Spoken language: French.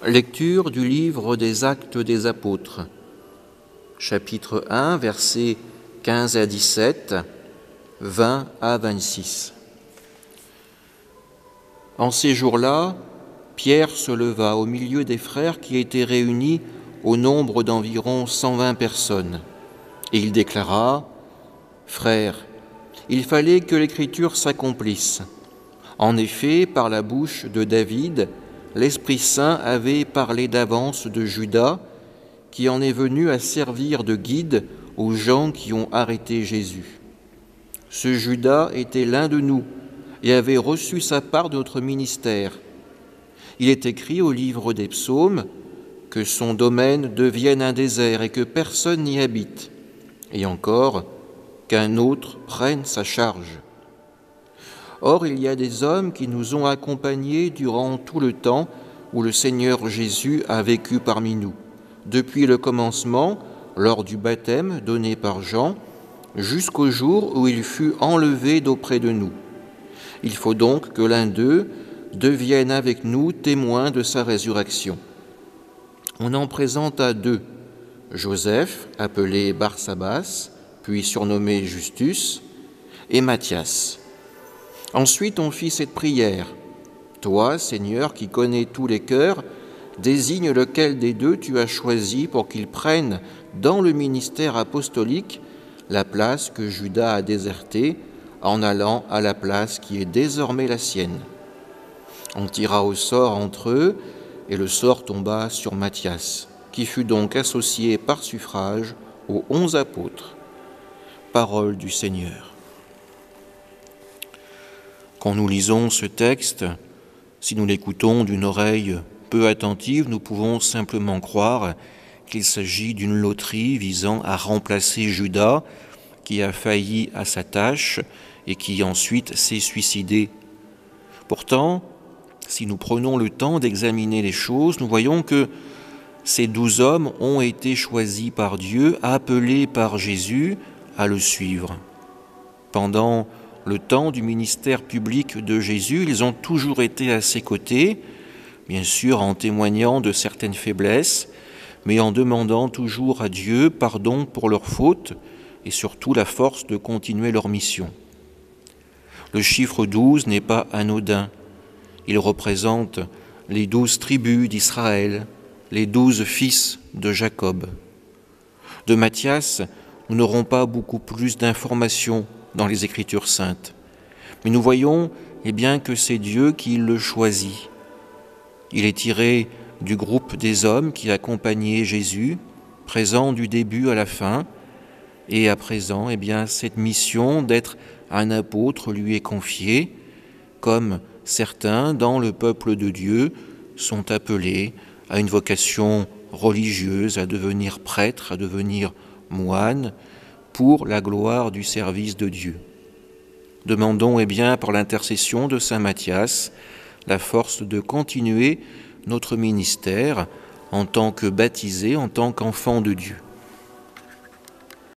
Lecture du livre des Actes des Apôtres, chapitre 1, versets 15 à 17, 20 à 26. En ces jours-là, Pierre se leva au milieu des frères qui étaient réunis au nombre d'environ 120 personnes, et il déclara : « Frères, il fallait que l'Écriture s'accomplisse. En effet, par la bouche de David, l'Esprit Saint avait parlé d'avance de Judas, qui en est venu à servir de guide aux gens qui ont arrêté Jésus. Ce Judas était l'un de nous et avait reçu sa part de notre ministère. Il est écrit au livre des psaumes que son domaine devienne un désert et que personne n'y habite, et encore qu'un autre prenne sa charge. Or, il y a des hommes qui nous ont accompagnés durant tout le temps où le Seigneur Jésus a vécu parmi nous, depuis le commencement, lors du baptême donné par Jean, jusqu'au jour où il fut enlevé d'auprès de nous. Il faut donc que l'un d'eux devienne avec nous témoin de sa résurrection. On en présenta deux, Joseph, appelé Barsabas, puis surnommé Justus, et Matthias. Ensuite, on fit cette prière : « Toi, Seigneur, qui connais tous les cœurs, désigne lequel des deux tu as choisi pour qu'il prenne dans le ministère apostolique la place que Judas a désertée en allant à la place qui est désormais la sienne. » On tira au sort entre eux, et le sort tomba sur Matthias, qui fut donc associé par suffrage aux 11 apôtres. Parole du Seigneur. Quand nous lisons ce texte, si nous l'écoutons d'une oreille peu attentive, nous pouvons simplement croire qu'il s'agit d'une loterie visant à remplacer Judas, qui a failli à sa tâche et qui ensuite s'est suicidé. Pourtant, si nous prenons le temps d'examiner les choses, nous voyons que ces 12 hommes ont été choisis par Dieu, appelés par Jésus à le suivre. Pendant le temps du ministère public de Jésus, ils ont toujours été à ses côtés, bien sûr en témoignant de certaines faiblesses, mais en demandant toujours à Dieu pardon pour leurs fautes et surtout la force de continuer leur mission. Le chiffre 12 n'est pas anodin. Il représente les 12 tribus d'Israël, les 12 fils de Jacob. De Matthias, nous n'aurons pas beaucoup plus d'informations dans les Écritures saintes. Mais nous voyons que c'est Dieu qui le choisit. Il est tiré du groupe des hommes qui accompagnaient Jésus, présent du début à la fin, et à présent, cette mission d'être un apôtre lui est confiée, comme certains dans le peuple de Dieu sont appelés à une vocation religieuse, à devenir prêtres, à devenir moines, pour la gloire du service de Dieu. Demandons par l'intercession de saint Matthias la force de continuer notre ministère en tant que baptisés, en tant qu'enfants de Dieu.